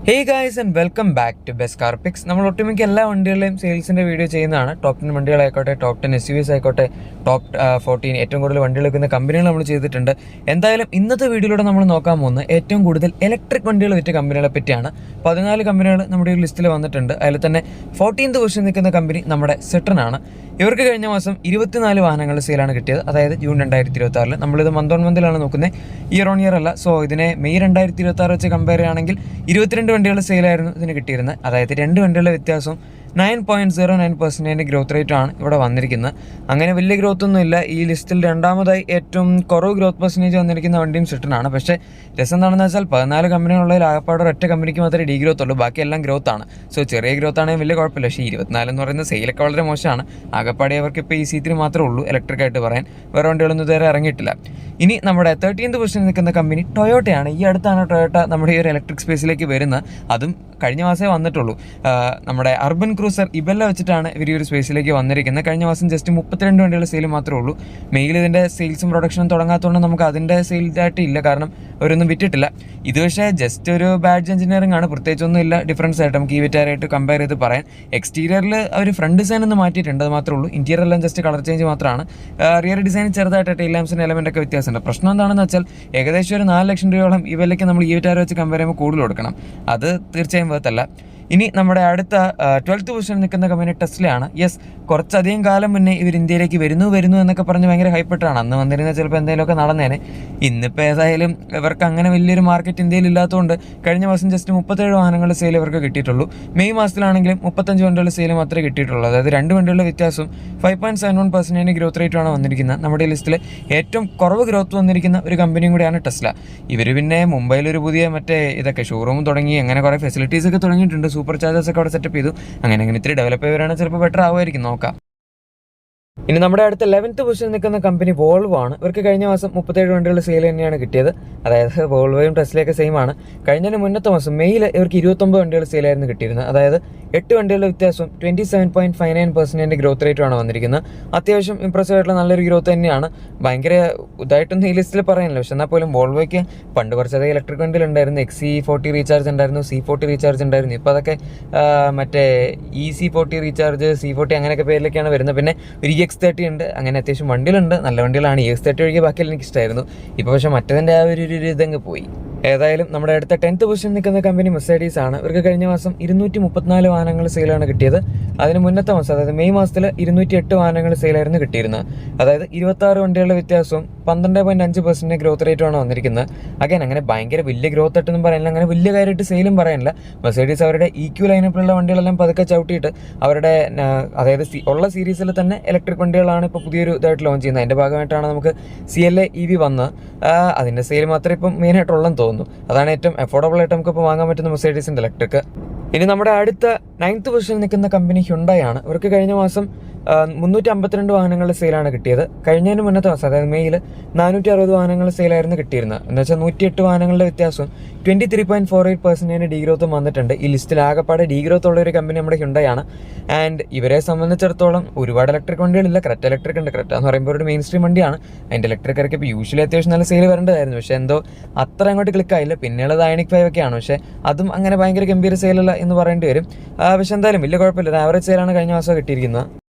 Hey guys and welcome back to best car picks. നമ്മൾ ഒട്ടുമിക്ക എല്ലാ വണ്ടികളുടെയും സെയിൽസിൻ്റെ വീഡിയോ ചെയ്യുന്നതാണ്. ടോപ്പ് 10 വണ്ടികളായിക്കോട്ടെ, ടോപ്പ് 10 SUVs ആയിക്കോട്ടെ, ടോപ്പ് 14 ഏറ്റവും കൂടുതൽ വണ്ടികൾ വെക്കുന്ന കമ്പനികൾ നമ്മൾ ചെയ്തിട്ടുണ്ട്. എന്തായാലും ഇന്നത്തെ വീഡിയോയിലൂടെ നമ്മൾ നോക്കാൻ പോകുന്നത് ഏറ്റവും കൂടുതൽ ഇലക്ട്രിക് വണ്ടികൾ വിറ്റ കമ്പനികളെ പറ്റിയാണ്. 14 കമ്പനികൾ നമ്മുടെ ഈ ലിസ്റ്റിൽ വന്നിട്ടുണ്ട്. അതിൽ തന്നെ 14th പൊസിഷൻ നിൽക്കുന്ന കമ്പനി നമ്മുടെ സിട്രൺ ആണ്. ഇവർക്ക് കഴിഞ്ഞ മാസം 24 വാഹനങ്ങളുടെ സെയിലാണ് കിട്ടിയത്. അതായത് ജൂൺ 2026. നമ്മളിത് മന്ത് ഓൺ മന്തിലാണ് നോക്കുന്നത്, ഇയർ ഓൺ ഇയർ അല്ല. സോ ഇതിനെ മെയ് 2026 വെച്ച് കമ്പയർ ചെയ്യുകയാണെങ്കിൽ 22 വണ്ടികളുടെ സെയിലായിരുന്നു ഇതിന് കിട്ടിയിരുന്നത്. അതായത് 2 വണ്ടികളുടെ വ്യത്യാസവും 9.09% ഗ്രോത്ത് റേറ്റ് ആണ് ഇവിടെ വന്നിരിക്കുന്നത്. അങ്ങനെ വലിയ ഗ്രോത്ത് ഒന്നും ഇല്ല. ഈ ലിസ്റ്റിൽ രണ്ടാമതായി ഏറ്റവും കുറവ് ഗ്രോത്ത് പെർസെൻറ്റേജ് വന്നിരിക്കുന്ന വണ്ടിയും സിട്രൺ ആണ്. പക്ഷേ രസം എന്താണെന്ന് വെച്ചാൽ 14 കമ്പനികളുള്ളതിൽ ആകപ്പാടെ ഒറ്റ കമ്പനിക്ക് മാത്രമേ ഡി ഗ്രോത്ത് ഉള്ളൂ, ബാക്കി എല്ലാം ഗ്രോത്ത് ആണ്. സോ ചെറിയ ഗ്രോത്ത് ആണെങ്കിൽ വലിയ കുഴപ്പമില്ല. പക്ഷേ 24 എന്ന് പറയുന്ന സെയിലൊക്കെ വളരെ മോശമാണ്. ആകപ്പാടെ അവർക്ക് ഇപ്പോൾ ഈ C3 മാത്രമേ ഉള്ളൂ ഇലക്ട്രിക് ആയിട്ട് പറയാൻ. വേറെ വണ്ടികളൊന്നും ഇതുവരെ ഇറങ്ങിയിട്ടില്ല. ഇനി നമ്മുടെ 13th പൊസിഷനിൽ നിൽക്കുന്ന കമ്പനി ടൊയോട്ടയാണ്. ഈ അടുത്താണ് ടൊയോട്ട നമ്മുടെ ഈ ഒരു ഇലക്ട്രിക് സ്പേസിലേക്ക് വരുന്നത്. അതും കഴിഞ്ഞ മാസമേ വന്നിട്ടുള്ളൂ. നമ്മുടെ അർബൻ ക്രൂസർ ഇബെല്ല വെച്ചിട്ടാണ് ഇവർ ഈ ഒരു സ്പേസിലേക്ക് വന്നിരിക്കുന്നത്. കഴിഞ്ഞ മാസം ജസ്റ്റ് 32 വണ്ടികളുടെ സെയിൽ മാത്രമേ ഉള്ളൂ. മെയിൽ ഇതിൻ്റെ സെയിൽസും പ്രൊഡക്ഷനും തുടങ്ങാത്തതുകൊണ്ട് നമുക്ക് അതിൻ്റെ സെയിൽസായിട്ട് ഇല്ല, കാരണം അവരൊന്നും വിറ്റിട്ടില്ല. ഇത് പക്ഷേ ജസ്റ്റ് ഒരു ബാഡ്ജ് എഞ്ചിനീയറിംഗ് ആണ്, പ്രത്യേകിച്ചൊന്നും ഇല്ല ഡിഫറൻസ് ആയിട്ട് നമുക്ക് ഈ വിറ്റാരായിട്ട് കമ്പയർ ചെയ്ത് പറയാൻ. എക്സ്റ്റീരിയറിൽ അവർ ഫ്രണ്ട് ഡിസൈൻ ഒന്ന് മാറ്റിയിട്ടുണ്ട്, അത് മാത്രമേ ഉള്ളൂ. ഇൻറ്റീരിയർ എല്ലാം ജസ്റ്റ് കളർ ചേഞ്ച് മാത്രമാണ്. റിയർ ഡിസൈൻ ചെറുതായിട്ട് ടെയിൽ ലാംപ്സിൻ്റെ എലമെൻ്റ് ഒക്കെ വ്യത്യാസമുണ്ട്. പ്രശ്നം എന്താണെന്ന് വെച്ചാൽ ഏകദേശം ഒരു 4 ലക്ഷം രൂപയോളം ഈ വിലയ്ക്ക് നമ്മൾ ഈ വിറ്റാര വെച്ച് കമ്പയർ ചെയ്യുമ്പോൾ കൂടുതൽ കൊടുക്കണം. അത് തീർച്ചയായും വേർത്തല്ല. ഇനി നമ്മുടെ അടുത്ത 12th പൊസിഷനിൽ നിൽക്കുന്ന കമ്പനി ടെസ്ലയാണ്. യെസ്, കുറച്ചധികം കാലം മുന്നേ ഇവർ ഇന്ത്യയിലേക്ക് വരുന്നു എന്നൊക്കെ പറഞ്ഞ് ഭയങ്കര ഹൈപ്പെട്ടാണ്. അന്ന് വന്നിരുന്നത് ചിലപ്പോൾ എന്തെങ്കിലുമൊക്കെ നടന്നേനെ. ഇന്നിപ്പോൾ ഏതായാലും ഇവർക്ക് അങ്ങനെ വലിയൊരു മാർക്കറ്റ് ഇന്ത്യയിൽ ഇല്ലാത്തതുകൊണ്ട് കഴിഞ്ഞ മാസം ജസ്റ്റ് 37 വാഹനങ്ങളുടെ സെയിൽ ഇവർക്ക് കിട്ടിയിട്ടുള്ളൂ. മെയ് മാസത്തിലാണെങ്കിലും 35 വണ്ടികളുടെ സെയിൽ മാത്രമേ കിട്ടിയിട്ടുള്ളൂ. അതായത് 2 വണ്ടികളുടെ വ്യത്യാസവും 5.71% ഗ്രോത്ത് റേറ്റാണ് വന്നിരിക്കുന്നത്. നമ്മുടെ ലിസ്റ്റിൽ ഏറ്റവും കുറവ് ഗ്രോത്ത് വന്നിരിക്കുന്ന ഒരു കമ്പനിയും കൂടിയാണ് ടെസ്ല. ഇവർ പിന്നെ മുംബൈയിലൊരു പുതിയ ഇതൊക്കെ ഷോറൂം തുടങ്ങി, അങ്ങനെ കുറേ ഫെസിലിറ്റീസ് ഒക്കെ തുടങ്ങിയിട്ടുണ്ട്. സൂപ്പർ ചാർജേഴ്സ് ഒക്കെ അവിടെ സെറ്റപ്പ് ചെയ്തു. അങ്ങനെ ഇത്തിരി ഡെവലപ്പ് ചെയ്തവരാണെങ്കിൽ ചിലപ്പോൾ ബെറ്റർ ആവുമായിരിക്കും, നോക്കാം. ഇനി നമ്മുടെ അടുത്ത 11th പൊസിഷനിൽ നിൽക്കുന്ന കമ്പനി വോൾവോ ആണ്. ഇവർക്ക് കഴിഞ്ഞ മാസം 37 വണ്ടികളുടെ സെയിൽ തന്നെയാണ് കിട്ടിയത്. അതായത് വോൾവോയും ടെസ്ലയൊക്കെ സെയിം ആണ്. കഴിഞ്ഞതിന് മുന്നത്തെ മാസം മെയ്യിൽ ഇവർക്ക് 29 വണ്ടികളുടെ സെയിലായിരുന്നു കിട്ടിയിരുന്നത്. അതായത് 8 വണ്ടികളുടെ വ്യത്യാസം 27.59% ഗ്രോത്ത് റേറ്റുമാണ് വന്നിരിക്കുന്നത്. അത്യാവശ്യം ഇംപ്രസീവ് ആയിട്ടുള്ള നല്ലൊരു ഗ്രോത്ത് തന്നെയാണ്. ഭയങ്കര ഇതായിട്ടൊന്നും ഈ ലിസ്റ്റിൽ പറയാനില്ല. പക്ഷെ എന്നാൽ പോലും വോൾവോയ്ക്ക് പണ്ട് കുറച്ചധികം ഇലക്ട്രിക് വണ്ടിയിലുണ്ടായിരുന്നു. XC40 റീചാർജ് ഉണ്ടായിരുന്നു, C40 റീചാർജ് ഉണ്ടായിരുന്നു. ഇപ്പോൾ അതൊക്കെ മറ്റേ EC40 റീചാർജ്, C40 അങ്ങനെയൊക്കെ പേരിലൊക്കെയാണ് വരുന്നത്. പിന്നെ ഒരു EX30 ഉണ്ട്. അങ്ങനെ അത്യാവശ്യം വണ്ടികളുണ്ട്, നല്ല വണ്ടികളാണ്. EX30 ഒഴികെ ബാക്കിയെല്ലാം എനിക്ക് ഇഷ്ടമായിരുന്നു. ഇപ്പോൾ പക്ഷേ മറ്റതിൻ്റെ ആ ഒരു ഇതങ്ങ് പോയി. ഏതായാലും നമ്മുടെ അടുത്ത 10th പൊസിഷനിൽ നിൽക്കുന്ന കമ്പനി മെർസിഡീസ് ആണ്. ഇവർക്ക് കഴിഞ്ഞ മാസം 234 വാഹനങ്ങൾ സെയിലാണ് കിട്ടിയത്. അതിന് മുന്നത്തെ മാസം അതായത് മെയ് മാസത്തിൽ 208 വാഹനങ്ങൾ സെയിലായിരുന്നു കിട്ടിയിരുന്നത്. അതായത് 26 വണ്ടികളുടെ വ്യത്യാസവും 12.5% ഗ്രോത്ത് റേറ്റുമാണ് വന്നിരിക്കുന്നത്. അങ്ങനെ ഭയങ്കര വലിയ ഗ്രോത്ത് ആയിട്ടൊന്നും പറയാനില്ല, അങ്ങനെ വലിയ കാര്യമായിട്ട് സെയിലും പറയാനില്ല. മെർസിഡീസ് അവരുടെ EQ ലൈനപ്പിലുള്ള വണ്ടികളെല്ലാം പതുക്കെ ചവിട്ടിയിട്ട് അവരുടെ അതായത് ഉള്ള സീരീസിൽ തന്നെ ഇലക്ട്രിക് വണ്ടികളാണ് ഇപ്പോൾ പുതിയൊരു ഇതായിട്ട് ലോഞ്ച് ചെയ്യുന്നത്. അതിൻ്റെ ഭാഗമായിട്ടാണ് നമുക്ക് CLA EV വന്നത്. അതിൻ്റെ സെയിൽ മാത്രമേ ഇപ്പം മെയിനായിട്ടുള്ളതെന്ന് തോന്നുന്നു. അതാണ് ഏറ്റവും അഫോർഡബിൾ ആയിട്ട് നമുക്ക് ഇപ്പോൾ വാങ്ങാൻ പറ്റുന്ന മെർസിഡീസിൻ്റെ ഇലക്ട്രിക്. ഇനി നമ്മുടെ അടുത്ത 9th പൊസിഷനിൽ നിൽക്കുന്ന കമ്പനി ഹ്യുണ്ടായി ആണ്. ഇവർക്ക് കഴിഞ്ഞ മാസം 352 വാഹനങ്ങളുടെ സെയിലാണ് കിട്ടിയത്. കഴിഞ്ഞതിന് മുന്നത്തെ മാസം അതായത് മെയ്യിൽ 460 വാഹനങ്ങളുടെ സെയിലായിരുന്നു കിട്ടിയിരുന്നത്. എന്ന് വെച്ചാൽ 108 വാഹനങ്ങളുടെ വ്യത്യാസവും 23.48% ഡീഗ്രോത്തും വന്നിട്ടുണ്ട്. ഈ ലിസ്റ്റിൽ ആകെപ്പാടെ ഡീഗ്രോത്ത് ഉള്ള ഒരു കമ്പനി നമ്മുടെ ഹ്യുണ്ടായി ആണ്. ആൻഡ് ഇവരെ സംബന്ധിച്ചിടത്തോളം ഒരുപാട് ഇലക്ട്രിക് വണ്ടികളില്ല. ക്രെറ്റ ഇലക്ട്രിക് ഉണ്ട്. ക്രെറ്റ എന്ന് പറയുമ്പോൾ ഒരു മെയിൻ സ്ട്രീം വണ്ടിയാണ്. അതിൻ്റെ ഇലക്ട്രിക് ഇറക്കി ഇപ്പോൾ യൂഷ്വലി അത്യാവശ്യം നല്ല സെയിൽ വരേണ്ടതായിരുന്നു. പക്ഷേ എന്തോ അത്ര അങ്ങോട്ട് ക്ലിക്കായില്ല. പിന്നെയുള്ളത് ഐണിക് 5 ഒക്കെയാണ്. പക്ഷേ അതും അങ്ങനെ ഭയങ്കര ഗംഭീര സെയിലല്ല എന്ന് പറയേണ്ടി വരും. പക്ഷെ എന്തായാലും വലിയ കുഴപ്പമില്ല, ഒരു ആവറേജ് സെയിലാണ് കഴിഞ്ഞ മാസം കിട്ടിയിരിക്കുന്നത്.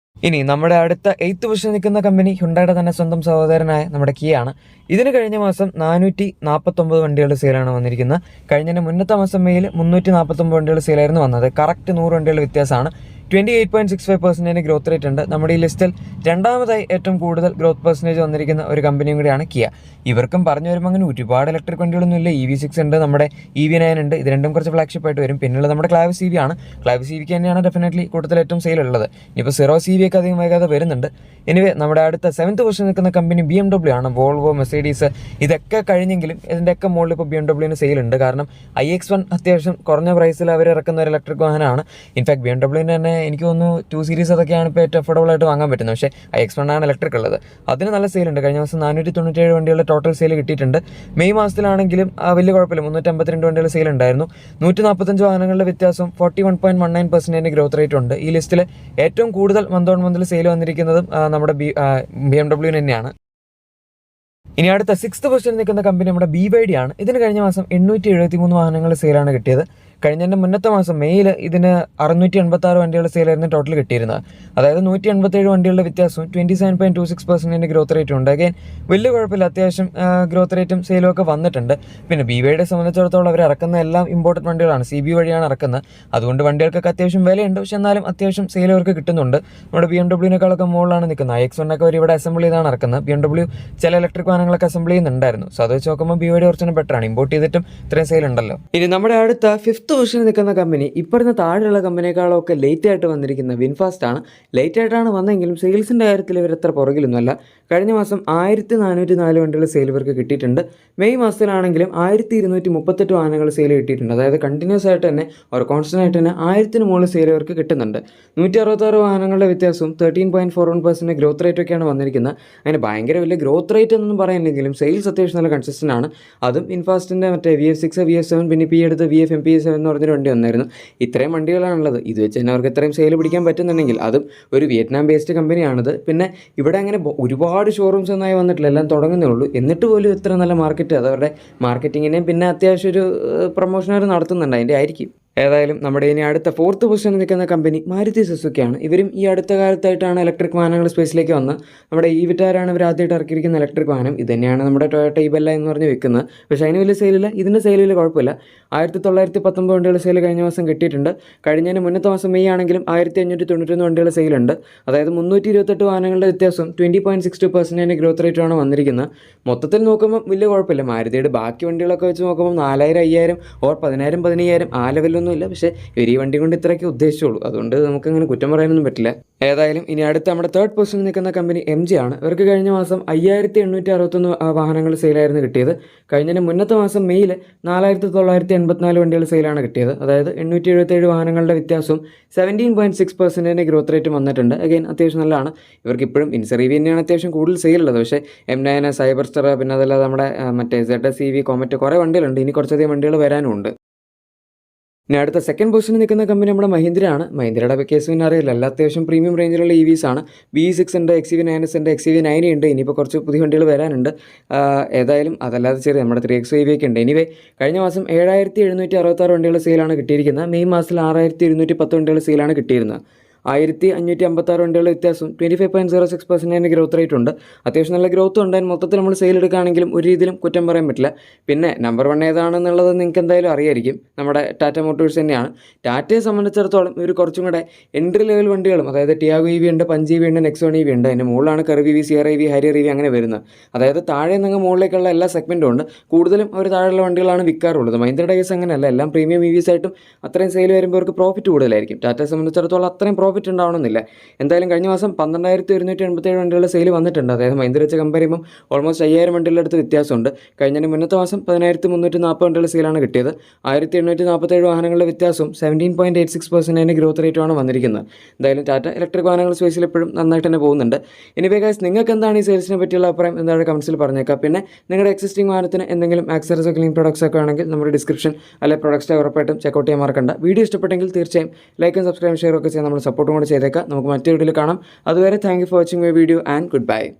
ഇനി നമ്മുടെ അടുത്ത 8th പൊസിഷനിൽ നിൽക്കുന്ന കമ്പനി ഹ്യുണ്ടായുടെ തന്നെ സ്വന്തം സഹോദരനായ നമ്മുടെ കിയ ആണ്. ഇതിന് കഴിഞ്ഞ മാസം 449 വണ്ടികളുടെ സെയിലാണ് വന്നിരിക്കുന്നത്. കഴിഞ്ഞതിന് മുന്നത്തെ മാസം മെയിൽ 349 വണ്ടികളുടെ സെയിലായിരുന്നു വന്നത്. കറക്റ്റ് 100 വണ്ടികളുടെ വ്യത്യാസമാണ്. 28.65% ഗ്രോത്ത് റേറ്റ് ഉണ്ട്. നമ്മുടെ ഈ ലിസ്റ്റിൽ രണ്ടാമതായി ഏറ്റവും കൂടുതൽ ഗ്രോത്ത് പെർസെൻറ്റേജ് വന്നിരിക്കുന്ന ഒരു കമ്പനിയും കൂടിയാണ് കിയ. ഇവർക്കും പറഞ്ഞു വരുമ്പോൾ അങ്ങനെ ഒരുപാട് ഇലക്ട്രിക് വണ്ടികളൊന്നും ഇല്ല. EV6 ഉണ്ട്, നമ്മുടെ EV9 ഉണ്ട്. ഇത് രണ്ടും കുറച്ച് ഫ്ലാഗ്ഷിപ്പ് ആയിട്ട് വരും. പിന്നെയുള്ള നമ്മുടെ ക്ലാവിസ് EV ആണ്. ക്ലാവിസ് EVക്ക് തന്നെയാണ് ഡെഫിനറ്റ്ലി കൂടുതൽ ഏറ്റവും സെയിൽ ഉള്ളത്. ഇനിയിപ്പോൾ സിറോ CV ഒക്കെ അധികം വൈകാതെ വരുന്നുണ്ട്. എനിവേ നമ്മുടെ അടുത്ത 7th പൊസിഷനിൽ നിൽക്കുന്ന കമ്പനി BMW ആണ്. വോൾവോ, മെർസിഡീസ് ഇതൊക്കെ കഴിഞ്ഞെങ്കിലും ഇതിൻ്റെയൊക്കെ മുകളിൽ ഇപ്പോൾ BMWന് സെയിൽ ഉണ്ട്. കാരണം iX1 അത്യാവശ്യം കുറഞ്ഞ പ്രൈസിൽ അവർ ഇറക്കുന്ന ഒരു ഇലക്ട്രിക് വാഹനമാണ്. ഇൻഫാക്ട് BMWന് തന്നെ എനിക്ക് തോന്നുന്നു 2 സീരീസ് അതൊക്കെയാണ് ഇപ്പോൾ ഏറ്റവും അഫോർഡബിൾ ആയിട്ട് വാങ്ങാൻ പറ്റുന്നത്. പക്ഷേ iX1 ആണ് ഇലക്ട്രിക് ഉള്ളത്. അതിന് നല്ല സെയിലുണ്ട്. കഴിഞ്ഞ മാസം 497 വണ്ടികളുടെ ടോട്ടൽ സെയിൽ കിട്ടിയിട്ടുണ്ട്. മെയ് മാസത്തിലാണെങ്കിലും വലിയ കുഴപ്പമില്ല, 352 വണ്ടികളുടെ സെയിൽ ഉണ്ടായിരുന്നു. 145 വാഹനങ്ങളുടെ വ്യത്യാസം 41.19% ഗ്രോത്ത് റേറ്റ് ഉണ്ട്. ഈ ലിസ്റ്റിൽ ഏറ്റവും കൂടുതൽ മന്ത് ഓൺ മന്തിൽ സെയിൽ വന്നിരിക്കുന്നതും നമ്മുടെ BMW തന്നെയാണ്. ഇനി അടുത്ത 6th പൊസിഷനിൽ നിൽക്കുന്ന കമ്പനി നമ്മുടെ BYD ആണ്. ഇതിന് കഴിഞ്ഞ മാസം 873 വാഹനങ്ങൾ സെയിലാണ് കിട്ടിയത്. കഴിഞ്ഞതിൻ്റെ മുന്നത്തെ മാസം മെയ്യിൽ ഇതിന് 686 വണ്ടികളുടെ സെയിലായിരുന്നു ടോട്ടൽ കിട്ടിയിരുന്നത്. അതായത് 187 വണ്ടികളുടെ വ്യത്യാസവും 27.26% ഗ്രോത്ത് റേറ്റും ഉണ്ട്. അഗൈൻ വലിയ കുഴപ്പമില്ല, അത്യാവശ്യം ഗ്രോത്ത് റേറ്റും സെയിലും ഒക്കെ വന്നിട്ടുണ്ട്. പിന്നെ BYD സംബന്ധിച്ചിടത്തോളം അവർ ഇറക്കുന്ന എല്ലാം ഇമ്പോർട്ടൻറ്റ് വണ്ടികളാണ്, CB വഴിയാണ് ഇറക്കുന്നത്. അതുകൊണ്ട് വണ്ടികൾക്കൊക്കെ അത്യാവശ്യം വിലയുണ്ട്, പക്ഷെ എന്നാലും അത്യാവശ്യം സെയിൽ അവർക്ക് കിട്ടുന്നുണ്ട്. നമ്മുടെ BMW-നേക്കാളൊക്കെ മുകളിലാണ് നിൽക്കുന്നത്. iX1 ഒക്കെ അവർ ഇവിടെ അസംബിൾ ചെയ്താണ് ഇറക്കുന്നത്. BMW ചില ഇലക്ട്രിക് വാഹനങ്ങളൊക്കെ അസംബിൾ ചെയ്യുന്നുണ്ടായിരുന്നു. സോ അത് വെച്ച് നോക്കുമ്പോൾ BYD കുറച്ചും ബെറ്ററാണ്, ഇമ്പോർട്ട് ചെയ്തിട്ടും ഇത്രയും സെയിൽ ഉണ്ടല്ലോ. ഇനി നമ്മുടെ അടുത്ത 5th പൊസിഷനിൽ നിൽക്കുന്ന കമ്പനി ഇപ്പോഴത്തെ താഴെയുള്ള കമ്പനിയേക്കാളൊക്കെ ലേറ്റ് ആയിട്ട് വന്നിരിക്കുന്ന വിൻഫാസ്റ്റ് ആണ്. ലേറ്റ് ആയിട്ടാണ് വന്നെങ്കിലും സെയിൽസിൻ്റെ കാര്യത്തിൽ ഇവർ എത്ര പുറകിലൊന്നുമല്ല. കഴിഞ്ഞ മാസം 1404 വണ്ടികൾ സെയിൽ ഇവർക്ക് കിട്ടിയിട്ടുണ്ട്. മെയ് മാസത്തിലാണെങ്കിലും 1238 വാഹനങ്ങൾ സെയിൽ കിട്ടിയിട്ടുണ്ട്. അതായത് കണ്ടിന്യൂസ് ആയിട്ട് തന്നെ ഒരു കോൺസ്റ്റൻ്റ് ആയിട്ട് തന്നെ 1000-ന് മുകളിൽ സെയിൽ ഇവർക്ക് കിട്ടുന്നുണ്ട്. 166 വാഹനങ്ങളുടെ വ്യത്യാസവും 13.41% ഗ്രോത്ത് റേറ്റ് ഒക്കെയാണ് വന്നിരിക്കുന്നത്. അങ്ങനെ ഭയങ്കര വലിയ ഗ്രോത്ത് റേറ്റ് എന്നൊന്നും പറയുന്നില്ലെങ്കിലും സെയിൽസ് അത്യാവശ്യം നല്ല കൺസിസ്റ്റൻ്റ് ആണ്. അതും ഇൻഫാസ്റ്റിൻ്റെ മറ്റേ VF6, VF7, പിന്നെ ഇപ്പോൾ ഈ അടുത്ത് VF MP7 എന്ന് പറഞ്ഞൊരു വണ്ടി വന്നായിരുന്നു. ഇത്രയും വണ്ടികളാണുള്ളത്. ഇത് വെച്ച് തന്നെ അവർക്ക് ഇത്രയും സെയിൽ പിടിക്കാൻ പറ്റുന്നുണ്ടെങ്കിൽ, അതും ഒരു വിയറ്റ്നാം ബേസ്ഡ് കമ്പനിയാണിത്. പിന്നെ ഇവിടെ അങ്ങനെ ഒരുപാട് ഷോറൂംസ് ഒന്നായി വന്നിട്ടില്ല, എല്ലാം തുടങ്ങുന്നേ ഉള്ളൂ. എന്നിട്ട് പോലും ഇത്ര നല്ല മാർക്കറ്റ്, അതവരുടെ മാർക്കറ്റിങ്ങിനെയും പിന്നെ അത്യാവശ്യം ഒരു പ്രൊമോഷൻ അവർ നടത്തുന്നുണ്ട്, അതിൻ്റെ ആയിരിക്കും. ഏതായാലും നമ്മുടെ ഇനി അടുത്ത 4th പൊസിഷനിൽ നിൽക്കുന്ന കമ്പനി മാരുതി സുസുക്കിയാണ്. ഇവരും ഈ അടുത്ത കാലത്തായിട്ടാണ് ഇലക്ട്രിക് വാഹനങ്ങൾ സ്പേസിലേക്ക് വന്ന്. നമ്മുടെ ഈ വിറ്റാരാണ് ഇവർ ആദ്യമായിട്ട് ഇറക്കിയിരിക്കുന്ന ഇലക്ട്രിക് വാഹനം. ഇത് തന്നെയാണ് നമ്മുടെ ടൊയോട്ട ഇബെല്ല എന്ന് പറഞ്ഞ് വെക്കുന്നത്. പക്ഷേ അതിന് വലിയ സെയിലില്ല, ഇതിൻ്റെ സെയിലിൽ കുഴപ്പമില്ല. 1919 വണ്ടികളുടെ സെയിൽ കഴിഞ്ഞ മാസം കിട്ടിയിട്ടുണ്ട്. കഴിഞ്ഞതിന് മുന്നത്തെ മാസം മെയ് ആണെങ്കിലും 1591 വണ്ടികളുടെ സെയിലുണ്ട്. അതായത് 328 വാഹനങ്ങളുടെ വ്യത്യാസം 20.62% ഗ്രോത്ത് റേറ്റാണ് വന്നിരിക്കുന്നത്. മൊത്തത്തിൽ നോക്കുമ്പോൾ വലിയ കുഴപ്പമില്ല. മാരുതിയുടെ ബാക്കി വണ്ടികളൊക്കെ വെച്ച് നോക്കുമ്പോൾ 4000, 5000 ഓർ 10000, 15000 ആ ലെവലിലൊന്നും ഇല്ല. പക്ഷേ ഇവർ ഈ വണ്ടി കൊണ്ട് ഇത്രയൊക്കെ ഉദ്ദേശിച്ചുള്ളൂ. അതുകൊണ്ട് നമുക്കങ്ങനെ കുറ്റം പറയാനൊന്നും പറ്റില്ല. ഏതായാലും ഇനി അടുത്ത നമ്മുടെ 3rd പൊസിഷനിൽ നിൽക്കുന്ന കമ്പനി MG ആണ്. ഇവർക്ക് കഴിഞ്ഞ മാസം 5861 വാഹനങ്ങൾ സെയിലായിരുന്നു കിട്ടിയത്. കഴിഞ്ഞതിന് മുന്നത്തെ മാസം മെയ്യിൽ 4984 വണ്ടികൾ സെയിലാണ് കിട്ടിയത്. അതായത് 877 വാഹനങ്ങളുടെ വ്യത്യാസവും 17.6% ഗ്രോത്ത് റേറ്റും വന്നിട്ടുണ്ട്. അഗൈൻ അത്യാവശ്യം നല്ലതാണ്. ഇവർക്ക് ഇപ്പോഴും ഇൻസറീവി തന്നെയാണ് അത്യാവശ്യം കൂടുതൽ സെയിലുള്ളത്. പക്ഷേ M9, സൈബർ സ്റ്റാർ, പിന്നെ അതല്ലാതെ നമ്മുടെ മറ്റേ ZS EV, കോമറ്റ് കുറേ വണ്ടികളുണ്ട്. ഇനി കുറച്ചധികം വണ്ടികൾ വരാനും ഉണ്ട്. ഇനി അടുത്ത 2nd പൊസിഷനിൽ നിൽക്കുന്ന കമ്പനി നമ്മുടെ മഹീന്ദ്ര ആണ്. മഹീന്ദ്രയുടെ കേസ് പിന്നെ അറിയില്ല, എല്ലാ അത്യാവശ്യം പ്രീമിയം റേഞ്ചിലുള്ള EVs ആണ്. VE6 ഉണ്ട്, XEV9 ഉണ്ട്, XEV9 ഉണ്ട്. ഇനിയിപ്പോൾ കുറച്ച് പുതിയ വണ്ടികൾ വരാനുണ്ട്. ഏതായാലും അതല്ലാതെ ചെറിയ നമ്മുടെ 3XO EV ഒക്കെ ഉണ്ട്. എനിവേ കഴിഞ്ഞ മാസം 7766 വണ്ടികളുടെ സെയിലാണ് കിട്ടിയിരിക്കുന്നത്. മെയ് മാസത്തിൽ 6210 വണ്ടികളുടെ സെയിലാണ് കിട്ടിയിരുന്നത്. 1556 വണ്ടികളുടെ വ്യത്യാസം 25.06% ഗ്രോത്ത് റേറ്റ് ഉണ്ട്. അത്യാവശ്യം നല്ല ഗ്രോത്ത് ഉണ്ട്. മൊത്തത്തിൽ നമ്മൾ സെയിൽ എടുക്കുകയാണെങ്കിലും ഒരു രീതിയിലും കുറ്റം പറയാൻ പറ്റില്ല. പിന്നെ നമ്പർ 1 ഏതാണെന്നുള്ളത് നിങ്ങൾക്ക് എന്തായാലും അറിയായിരിക്കും, നമ്മുടെ ടാറ്റ മോട്ടോഴ്സ് തന്നെയാണ്. ടാറ്റയെ സംബന്ധിച്ചിടത്തോളം ഇവർ കുറച്ചും കൂടെ എൻട്രി ലെവൽ വണ്ടികളും, അതായത് ടിയാഗോ EV ഉണ്ട്, പഞ്ച് EV ഉണ്ട്, നെക്സോൺ EV ഉണ്ട്. അതിൻ്റെ മുകളിലാണ് curve EV, Sierra EV, Harrier EV അങ്ങനെ വരുന്നത്. അതായത് താഴെ നിന്ന് മുകളിലേക്കുള്ള എല്ലാ സെഗ്മെൻറ്റും ഉണ്ട്. കൂടുതലും അവർ താഴെയുള്ള വണ്ടികളാണ് വിൽക്കാറുള്ളത്. മഹീന്ദ്രയുടെ കേസ് അങ്ങനെയല്ല, എല്ലാം പ്രീമിയം EVs ആയിട്ടും അത്രയും സെയിൽ വരുമ്പോൾ അവർക്ക് പ്രോഫിറ്റ് കൂടുതലായിരിക്കും. ടാറ്റയെ സംബന്ധിച്ചിടത്തോളം അത്രയും പ്രോഫിറ്റ് ഉണ്ടാവണമെന്നില്ല. എന്തായാലും കഴിഞ്ഞ മാസം 12187 വണ്ടികളുടെ സെയിൽ വന്നിട്ടുണ്ട്. അതായത് മഹീന്ദ്ര വെച്ച് കമ്പയർ ചെയ്യുമ്പോൾ ഓൾമോസ്റ്റ് 5000 വണ്ടികളുടെ അടുത്ത് വ്യത്യാസമുണ്ട്. കഴിഞ്ഞതിന് മുന്നത്തെ മാസം 10340 വണ്ടികളുടെ സെയിലാണ് കിട്ടിയത്. 1847 വാഹനങ്ങളുടെ വ്യത്യാസവും 17.86% ഗ്രോത്ത് റേറ്റുമാണ് വന്നിരിക്കുന്നത്. എന്തായാലും ടാറ്റ ഇലക്ട്രിക് വാഹനങ്ങൾ സ്പേസിൽ എപ്പോഴും നന്നായിട്ട് തന്നെ പോകുന്നുണ്ട്. എനിവേ ഗൈസ്, നിങ്ങൾക്ക് എന്താണ് ഈ സെയിൽസിനെ പറ്റിയുള്ള അഭിപ്രായം എന്താണ് കമൻസിൽ പറഞ്ഞേക്കാം. പിന്നെ നിങ്ങളുടെ എക്സിസ്റ്റിംഗ് വാഹനത്തിന് എന്തെങ്കിലും ആക്സസറീസ് ക്ലീൻ പ്രൊഡക്ട്സ് ഒക്കെ ആണെങ്കിൽ നമ്മുടെ ഡിസ്ക്രിപ്ഷൻ അല്ലെങ്കിൽ പ്രൊഡക്ട്സ് ഉറപ്പായിട്ടും ചെക്കൗട്ട് ചെയ്യാൻ മറക്കണ്ട. വീഡിയോ ഇഷ്ടപ്പെട്ടെങ്കിൽ തീർച്ചയായും ലൈക്കും സബ്സ്ക്രൈബ് ഷെയർ ഒക്കെ ചെയ്യാൻ നമ്മൾ സപ്പോർട്ടും കൂടെ ചെയ്തേക്കാം. നമുക്ക് മറ്റൊരു വീഡിയോയിൽ കാണാം. അതുവരെ thank you for watching my video and good bye.